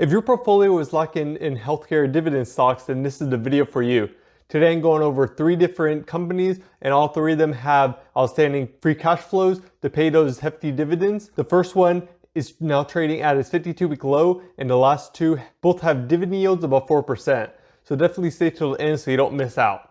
If your portfolio is lacking in healthcare dividend stocks, then this is the video for you. Today I'm going over 3 different companies, and all 3 of them have outstanding free cash flows to pay those hefty dividends. The first one is now trading at its 52-week low, and the last 2 both have dividend yields above 4%. So definitely stay till the end so you don't miss out.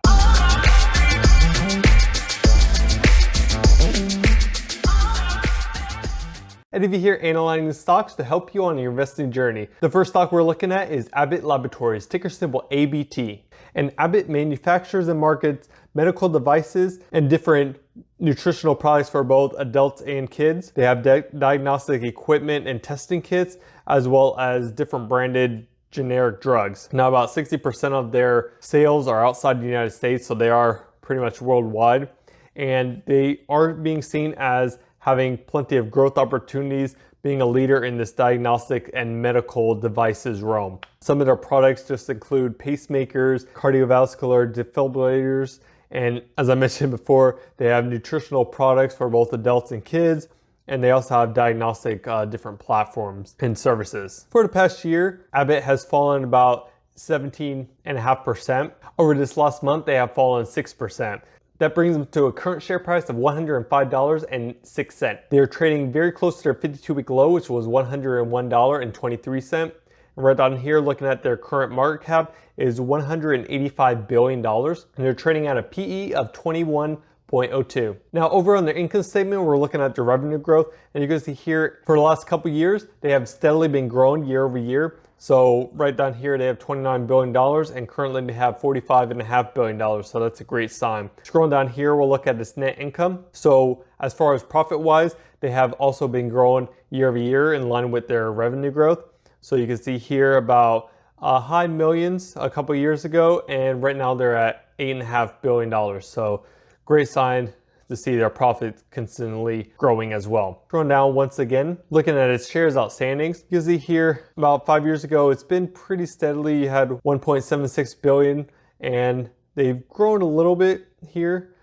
ABBV here analyzing stocks to help you on your investing journey. The first stock we're looking at is Abbott Laboratories, ticker symbol ABT. And Abbott manufactures and markets medical devices and different nutritional products for both adults and kids. They have diagnostic equipment and testing kits, as well as different branded generic drugs. Now about 60% of their sales are outside the United States, so they are pretty much worldwide. And they are being seen as having plenty of growth opportunities, being a leader in this diagnostic and medical devices realm. Some of their products just include pacemakers, cardiovascular defibrillators, and as I mentioned before, they have nutritional products for both adults and kids, and they also have diagnostic different platforms and services. For the past year, Abbott has fallen about 17.5%. Over this last month, they have fallen 6%. That brings them to a current share price of $105.06. They are trading very close to their 52-week low, which was $101.23. And right down here, looking at their current market cap, is $185 billion. And they're trading at a PE of 21.02. Now, over on their income statement, we're looking at their revenue growth. And you can see here, for the last couple years, they have steadily been growing year over year. So right down here, they have $29 billion, and currently they have $45.5 billion. So that's a great sign. Scrolling down here, we'll look at this net income. So as far as profit-wise, they have also been growing year over year in line with their revenue growth. So you can see here about high millions a couple years ago, and right now they're at $8.5 billion. So great sign to see their profits consistently growing as well. Scrolling down once again, looking at its shares outstandings, you can see here about 5 years ago, it's been pretty steadily. You had 1.76 billion, and they've grown a little bit here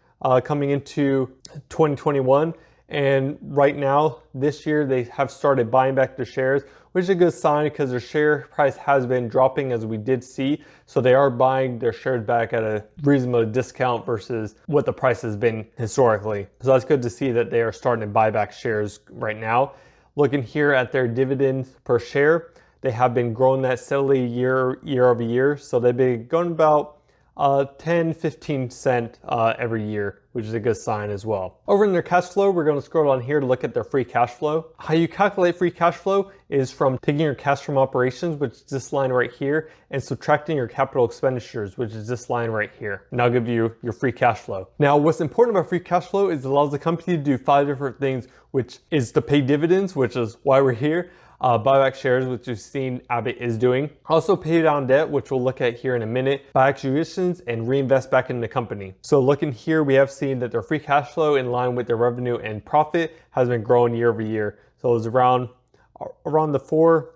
coming into 2021. And right now, this year, they have started buying back their shares, which is a good sign because their share price has been dropping, as we did see. So they are buying their shares back at a reasonable discount versus what the price has been historically. So that's good to see that they are starting to buy back shares right now. Looking here at their dividends per share, they have been growing that steadily year over year. So they've been going about 10-15 cents every year, which is a good sign as well. Over in their cash flow, we're going to scroll down here to look at their free cash flow. How you calculate free cash flow is from taking your cash from operations, which is this line right here, and subtracting your capital expenditures, which is this line right here. And I'll give you your free cash flow. Now, what's important about free cash flow is it allows the company to do 5 different things, which is to pay dividends, which is why we're here. Buy back shares, which you've seen Abbott is doing. Also pay down debt, which we'll look at here in a minute. Buy acquisitions and reinvest back in the company. So looking here, we have seen that their free cash flow in line with their revenue and profit has been growing year over year. So it was around the 4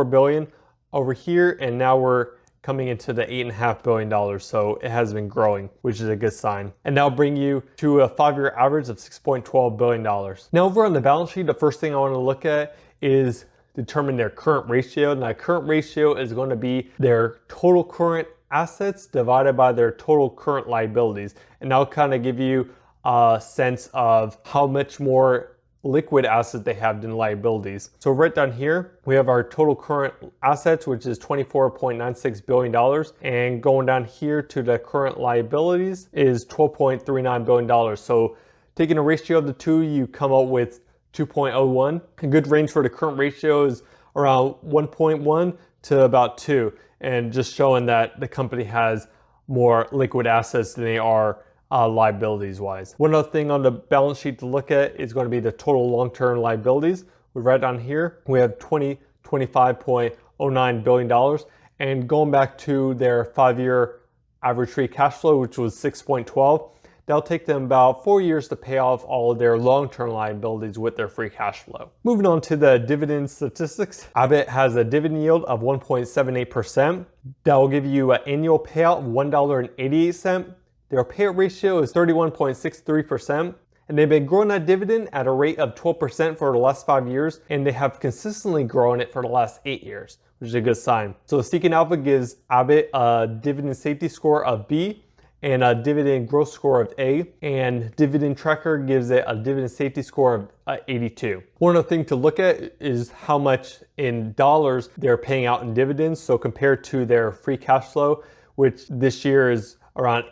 billion over here, and now we're coming into the $8.5 billion. So it has been growing, which is a good sign. And that'll bring you to a 5-year average of $6.12 billion. Now over on the balance sheet, the first thing I want to look at is determine their current ratio. Now, current ratio is going to be their total current assets divided by their total current liabilities. And that'll kind of give you a sense of how much more liquid assets they have than liabilities. So right down here, we have our total current assets, which is $24.96 billion. And going down here to the current liabilities is $12.39 billion. So taking a ratio of the two, you come up with 2.01. A good range for the current ratio is around 1.1 to about 2, and just showing that the company has more liquid assets than they are liabilities wise. One other thing on the balance sheet to look at is going to be the total long-term liabilities. We right down here, we have $25.09 billion, and going back to their 5-year average free cash flow, which was 6.12. That'll take them about 4 years to pay off all of their long-term liabilities with their free cash flow. Moving on to the dividend statistics, Abbott has a dividend yield of 1.78%. That will give you an annual payout of $1.88. Their payout ratio is 31.63%, and they've been growing that dividend at a rate of 12% for the last 5 years, and they have consistently grown it for the last 8 years, which is a good sign. So Seeking Alpha gives Abbott a dividend safety score of B and a dividend growth score of A, and Dividend Tracker gives it a dividend safety score of 82. One other thing to look at is how much in dollars they're paying out in dividends. So compared to their free cash flow, which this year is around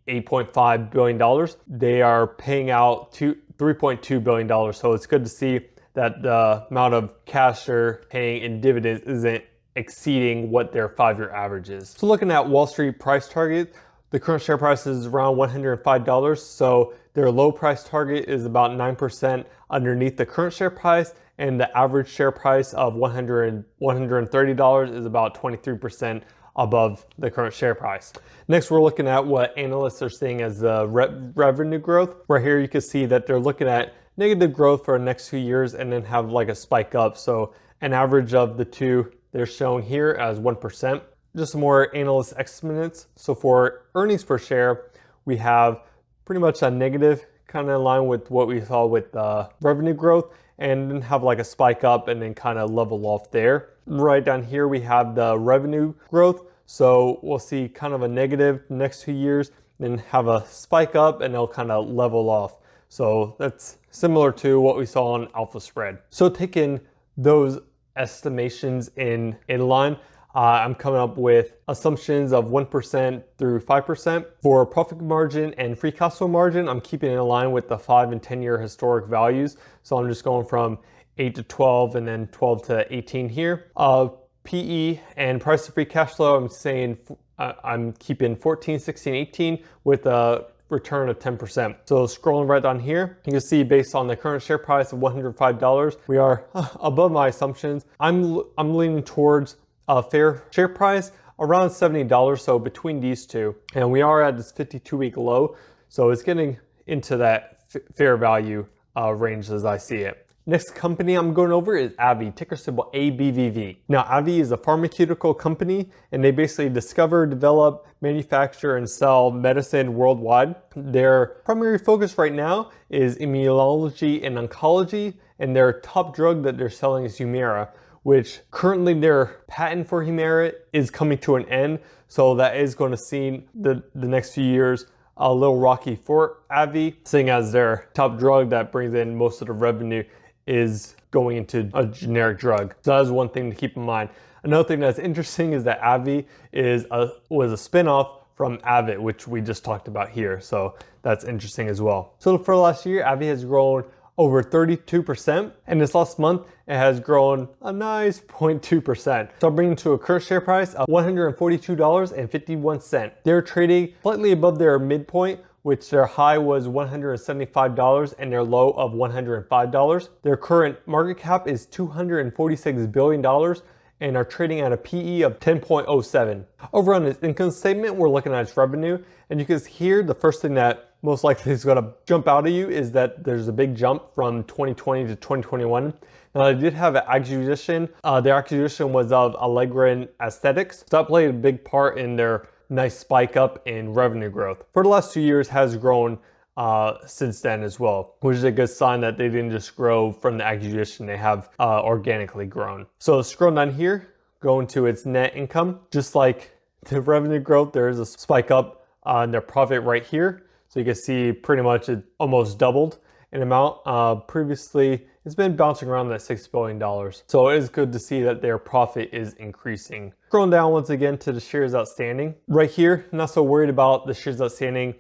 $8.5 billion, they are paying out $3.2 billion. So it's good to see that the amount of cash they're paying in dividends isn't exceeding what their 5-year average is. So looking at Wall Street price target, the current share price is around $105, so their low price target is about 9% underneath the current share price, and the average share price of $130 is about 23% above the current share price. Next, we're looking at what analysts are seeing as the revenue growth. Right here, you can see that they're looking at negative growth for the next 2 years and then have like a spike up. So an average of the two they're shown here as 1%. Just some more analyst estimates. So for earnings per share, we have pretty much a negative, kind of in line with what we saw with revenue growth, and then have like a spike up and then kind of level off there. Right down here, we have the revenue growth. So we'll see kind of a negative next 2 years, then have a spike up and they'll kind of level off. So that's similar to what we saw on alpha spread. So taking those estimations in line, I'm coming up with assumptions of 1% through 5%. For profit margin and free cash flow margin, I'm keeping it in line with the 5 and 10 year historic values. So I'm just going from 8 to 12 and then 12 to 18 here. PE and price to free cash flow, I'm saying I'm keeping 14, 16, 18 with a return of 10%. So scrolling right down here, you can see based on the current share price of $105, we are above my assumptions. I'm leaning towards a fair share price around $70, so between these two. And we are at this 52-week low, so it's getting into that fair value range as I see it. Next company I'm going over is AbbVie, ticker symbol ABBV. Now, AbbVie is a pharmaceutical company, and they basically discover, develop, manufacture, and sell medicine worldwide. Their primary focus right now is immunology and oncology, and their top drug that they're selling is Humira, which currently their patent for Humira is coming to an end. So that is going to see the next few years a little rocky for AbbVie, seeing as their top drug that brings in most of the revenue is going into a generic drug. So that is one thing to keep in mind. Another thing that's interesting is that AbbVie was a spinoff from Abbott, which we just talked about here. So that's interesting as well. So for last year, AbbVie has grown over 32%, and this last month it has grown a nice 0.2%. So bringing to a current share price of $142.51. They're trading slightly above their midpoint, which their high was $175 and their low of $105. Their current market cap is $246 billion and are trading at a PE of 10.07. Over on its income statement, we're looking at its revenue, and you can hear the first thing that most likely is going to jump out at you is that there's a big jump from 2020 to 2021. Now, they did have an acquisition. Their acquisition was of Allegra Aesthetics. So that played a big part in their nice spike up in revenue growth. For the last 2 years has grown since then as well, which is a good sign that they didn't just grow from the acquisition, they have organically grown. So scrolling down here, going to its net income, just like the revenue growth, there is a spike up on their profit right here. So you can see pretty much it almost doubled in amount. Previously, it's been bouncing around that $6 billion. So it is good to see that their profit is increasing. Scrolling down once again to the shares outstanding. Right here, not so worried about the shares outstanding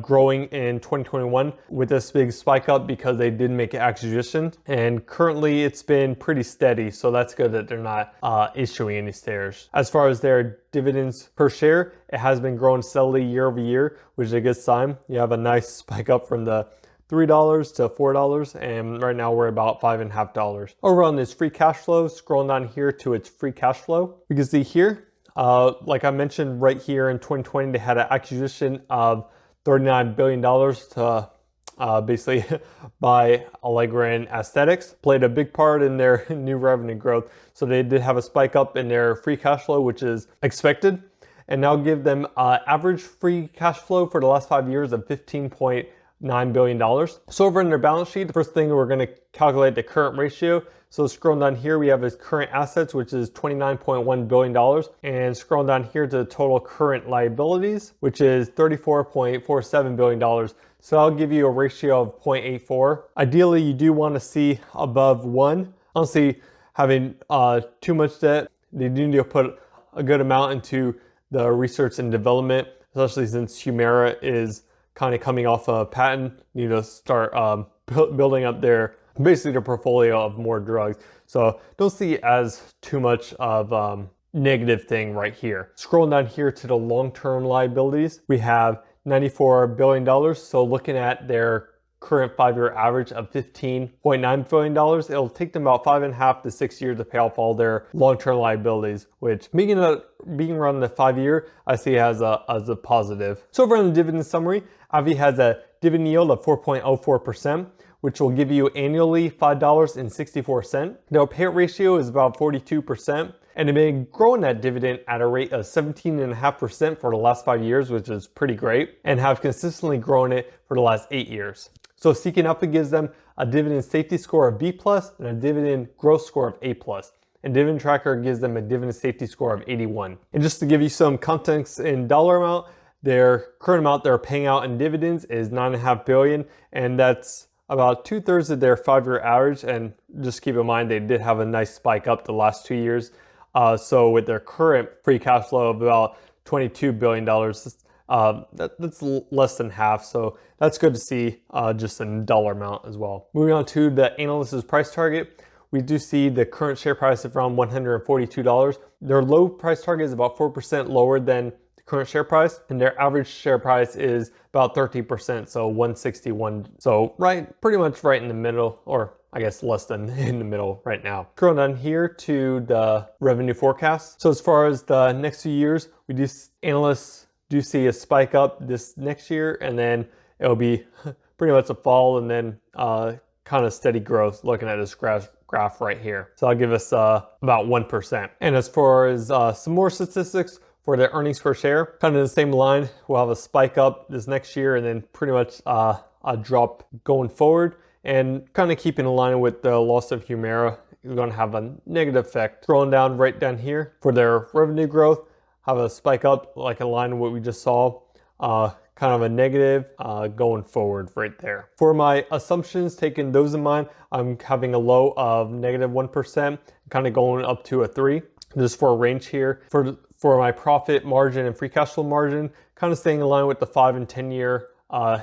growing in 2021 with this big spike up because they did make an acquisition, and currently it's been pretty steady, so that's good that they're not issuing any shares. As far as their dividends per share, it has been growing steadily year over year, which is a good sign. You have a nice spike up from the $3 to $4, and right now we're about $5.50. Over on this free cash flow, scrolling down here to its free cash flow, you can see here, like I mentioned right here in 2020, they had an acquisition of $39 billion to basically buy Allegra Aesthetics. Played a big part in their new revenue growth. So they did have a spike up in their free cash flow, which is expected, and now give them average free cash flow for the last 5 years of $9 billion. So over in their balance sheet, the first thing we're going to calculate the current ratio. So scrolling down here, we have his current assets, which is $29.1 billion. And scrolling down here to the total current liabilities, which is $34.47 billion. So I'll give you a ratio of 0.84. Ideally, you do want to see above 1. Honestly, having too much debt, they do need to put a good amount into the research and development, especially since Humira is kind of coming off a patent. You need to start building up basically their portfolio of more drugs. So don't see it as too much of negative thing right here. Scrolling down here to the long-term liabilities, we have $94 billion. So looking at their current 5-year average of $15.9 billion, it'll take them about 5.5 to 6 years to pay off all their long-term liabilities, which being around the 5-year, I see as a positive. So over on the dividend summary, ABBV has a dividend yield of 4.04%, which will give you annually $5.64. Their payout ratio is about 42%. And they've been growing that dividend at a rate of 17.5% for the last 5 years, which is pretty great, and have consistently grown it for the last 8 years. So Seeking Alpha gives them a dividend safety score of B+ and a dividend growth score of A+. And Dividend Tracker gives them a dividend safety score of 81. And just to give you some context in dollar amount, their current amount they're paying out in dividends is $9.5 billion, and that's about 2/3 of their 5-year average. And just keep in mind, they did have a nice spike up the last 2 years. So with their current free cash flow of about $22 billion, that's less than half. So that's good to see just in dollar amount as well. Moving on to the analyst's price target, we do see the current share price of around $142. Their low price target is about 4% lower than the current share price, and their average share price is about 13%, so 161. So pretty much right in the middle, or I guess less than in the middle right now. Scrolling down here to the revenue forecast. So as far as the next few years, analysts do see a spike up this next year, and then it'll be pretty much a fall, and then kind of steady growth looking at this graph right here. So I'll give us about 1%. And as far as some more statistics for their earnings per share, kind of the same line. We'll have a spike up this next year, and then pretty much a drop going forward. And kind of keeping in line with the loss of Humira, you're going to have a negative effect. Scrolling down right down here for their revenue growth, have a spike up like in line with what we just saw, kind of a negative going forward right there. For my assumptions, taking those in mind, I'm having a low of -1%, kind of going up to a 3, just for a range here. For my profit margin and free cash flow margin, kind of staying in line with the 5 and 10 year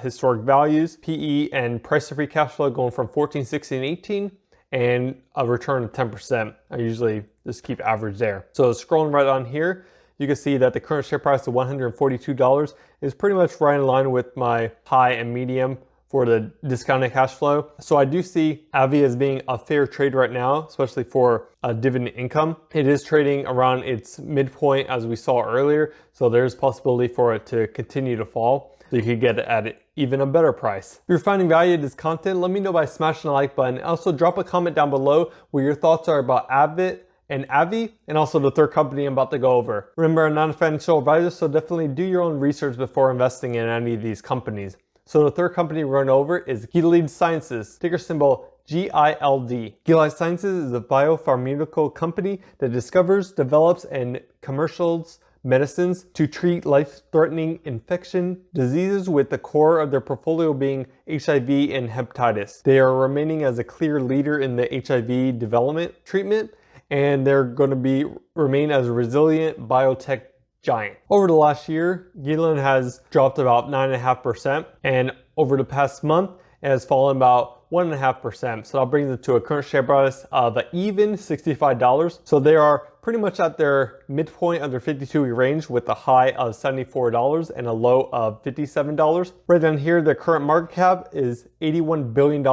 historic values. PE and price to free cash flow going from 14, 16, 18, and a return of 10%. I usually just keep average there. So scrolling right on here, you can see that the current share price of $142 is pretty much right in line with my high and medium for the discounted cash flow. So I do see ABBV as being a fair trade right now, especially for a dividend income. It is trading around its midpoint as we saw earlier, so there's possibility for it to continue to fall. So you could get it at even a better price. If you're finding value in this content, let me know by smashing the like button. Also drop a comment down below what your thoughts are about ABBV and ABBV, and also the third company I'm about to go over. Remember, I'm not a financial advisor, so definitely do your own research before investing in any of these companies. So the third company we're going over is GILD Sciences, ticker symbol GILD. GILD Sciences is a biopharmaceutical company that discovers, develops, and commercials medicines to treat life-threatening infection diseases, with the core of their portfolio being HIV and hepatitis. They are remaining as a clear leader in the HIV development treatment, and they're going to remain as a resilient biotech giant. Over the last year, GILD has dropped about 9.5%, and over the past month, it has fallen about 1.5%. So that brings it to a current share price of even $65. So they are pretty much at their midpoint of their 52-week range, with a high of $74 and a low of $57. Right down here, their current market cap is $81 billion,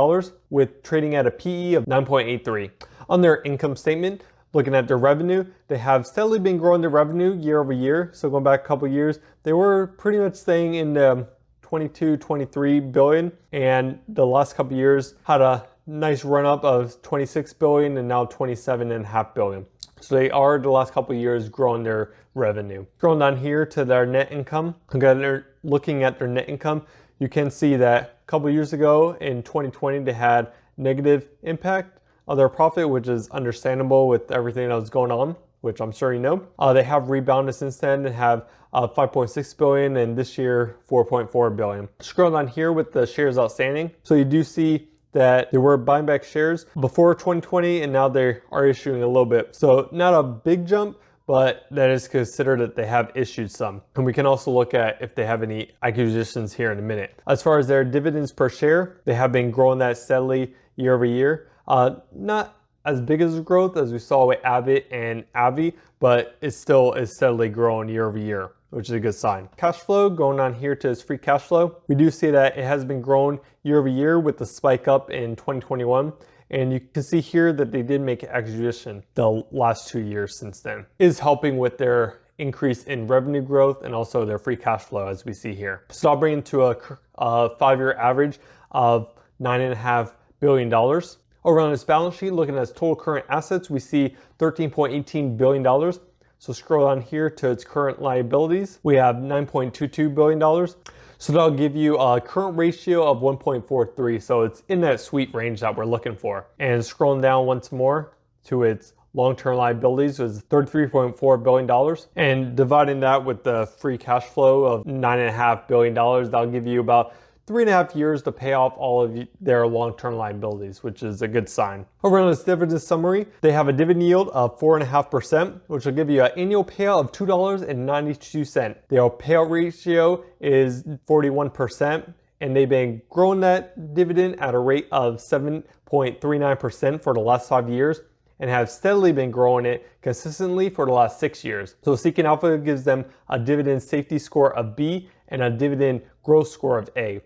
with trading at a PE of 9.83. On their income statement, looking at their revenue, they have steadily been growing their revenue year over year. So going back a couple years, they were pretty much staying in the 22, 23 billion, and the last couple years had a nice run up of 26 billion and now 27.5 billion. So they are the last couple years growing their revenue. Scrolling down here to their net income, looking at their net income, you can see that a couple years ago in 2020, they had negative impact of their profit, which is understandable with everything that was going on, which I'm sure you know. They have rebounded since then and have 5.6 billion, and this year 4.4 billion. Scroll down here with the shares outstanding. So you do see that they were buying back shares before 2020, and now they are issuing a little bit. So not a big jump, but that is considered that they have issued some. And we can also look at if they have any acquisitions here in a minute. As far as their dividends per share, they have been growing that steadily year over year. Not as big as growth as we saw with Abbott and AbbVie, but it still is steadily growing year over year, which is a good sign. Cash flow, going on here to its free cash flow. We do see that it has been growing year over year with the spike up in 2021. And you can see here that they did make an acquisition the last 2 years since then. It is helping with their increase in revenue growth and also their free cash flow, as we see here. So I'll bring it to a 5-year average of $9.5 billion. Over on its balance sheet, looking at its total current assets, we see $13.18 billion. So scroll down here to its current liabilities. We have $9.22 billion. So that'll give you a current ratio of 1.43. So it's in that sweet range that we're looking for. And scrolling down once more to its long-term liabilities was $33.4 billion. And dividing that with the free cash flow of $9.5 billion, that'll give you about 3.5 years to pay off all of their long-term liabilities, which is a good sign. Over on this dividend summary, they have a dividend yield of 4.5%, which will give you an annual payout of $2.92. Their payout ratio is 41%, and they've been growing that dividend at a rate of 7.39% for the last 5 years, and have steadily been growing it consistently for the last 6 years. So Seeking Alpha gives them a dividend safety score of B and a dividend growth score of A.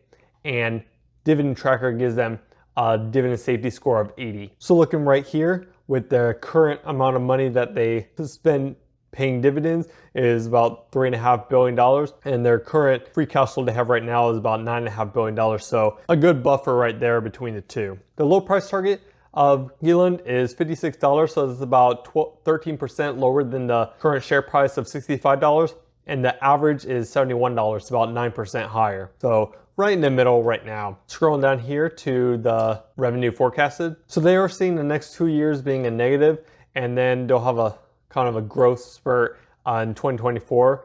And Dividend Tracker gives them a dividend safety score of 80. So looking right here with the current amount of money that they spend paying dividends is about $3.5 billion, and their current free cash flow they have right now is about $9.5 billion. So a good buffer right there between the two. The low price target of GILD is $56, so it's about 13% lower than the current share price of $65. And the average is $71, it's about 9% higher. So right in the middle right now. Scrolling down here to the revenue forecasted. So they are seeing the next 2 years being a negative, and then they'll have a kind of a growth spurt in 2024.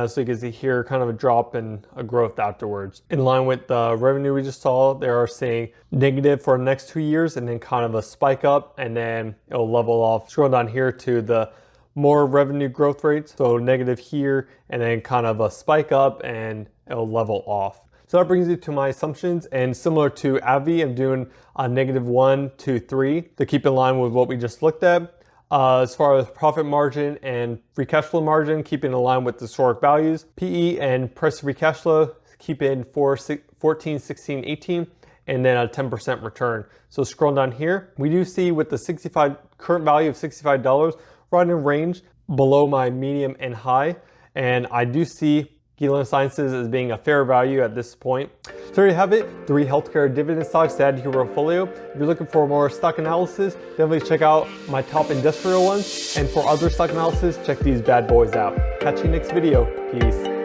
So you can see here kind of a drop and a growth afterwards. In line with the revenue we just saw, they are seeing negative for the next 2 years and then kind of a spike up, and then it'll level off. Scroll down here to the more revenue growth rates. So negative here and then kind of a spike up and it'll level off. So that brings you to my assumptions, and similar to AbbVie, I'm doing a -1 to 3 to keep in line with what we just looked at. As far as profit margin and free cash flow margin, keeping in line with historic values. PE and price to free cash flow, keep in 14, 16, 18, and then a 10% return. So scroll down here, we do see with the current value of $65, right in range below my medium and high. And I do see GILD Sciences as being a fair value at this point. So there you have it, 3 healthcare dividend stocks to add to your portfolio. If you're looking for more stock analysis, definitely check out my top industrial ones. And for other stock analysis, check these bad boys out. Catch you next video. Peace.